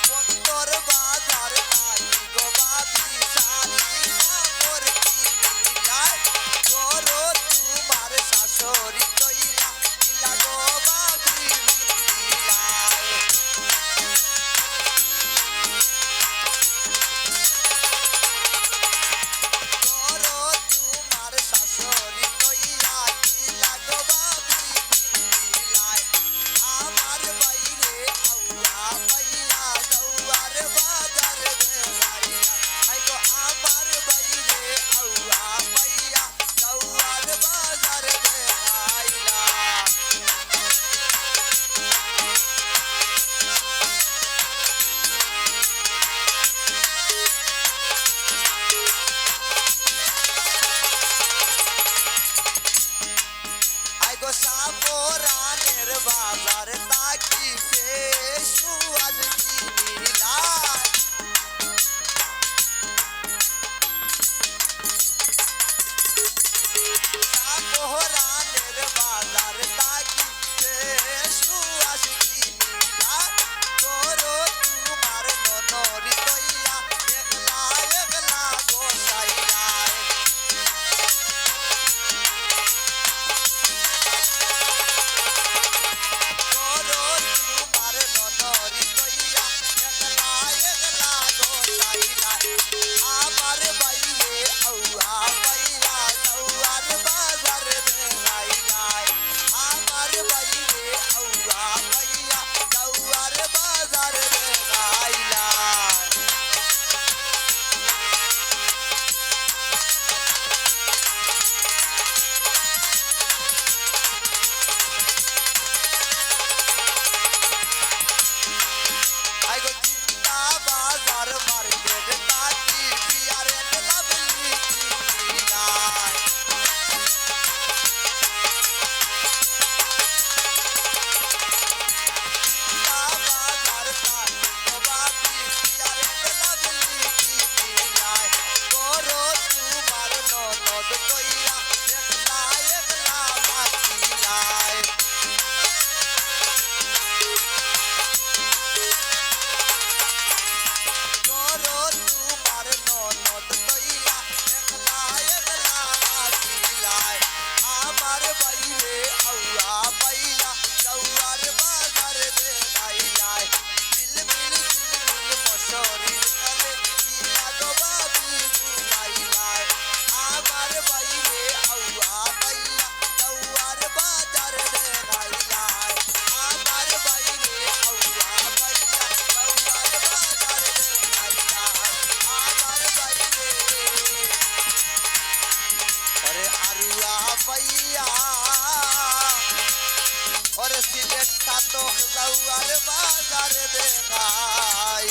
বন্দর বাজার নাই গো বাবি শালি মামর কিলাই করো তোমার শাশুড়ি কইলা কিলা গো বাবি কিলাই করো তোমার শাশুড়ি কইলা কিলা গো বাবি কিলাই আমার বাইরে আউয়া পাইয়া যাওয়ার বাজার বেলাইয়া আই গো আমার বাইরে আউয়া পাইয়া যাওয়ার বাজার বেলাইয়া আই গো সাপরানের বাজার তাকিছে সুয়াজ কিনিলাই সাপরানের বাজার তাকিছে সুয়াজ কিনিলাই করো তোমার ননরি কইয়া একলা একলা গোসাইলাই করো তোমার ননরি কইয়া একলা একলা গোসাইলাই আমার বাইরে আউয়া পাইয়া যাওয়ার বাজার বেলাইলাই আমার বাইরে আউয়া পাইয়া যাওয়ার বাজার বেলাইলাই আই গো চিন্তা বাজার মার্কেট তাকি বিয়ারে লাভলি কিলাই চিন্তা বাজার তাকি বাবি বিয়ারে লাভলি কিলাই করো তোমার ননদ কইয়া একলা একলা মাতিলাই করো তোমার ননদ কইয়া একলা একলা মাতিলাই আমার বাইরে আউয়া পাইয়া যাওয়ার বাজার বেলাইলাই ঝিলমিল ঝিলমিল মশরির তলে কিলা গো বাবি ঘুমাইলাই আমার বাইরে আউয়া পাইয়া যাওয়ার বাজার বেলাইলাই আমার বাইরে আউয়া পাইয়া যাওয়ার বাজার বেলাইলাই আমার বাইরে ওরে আরুয়া পাইয়া ওরে সিলেট সাতক যাওয়ার বাজার বেলাইলাই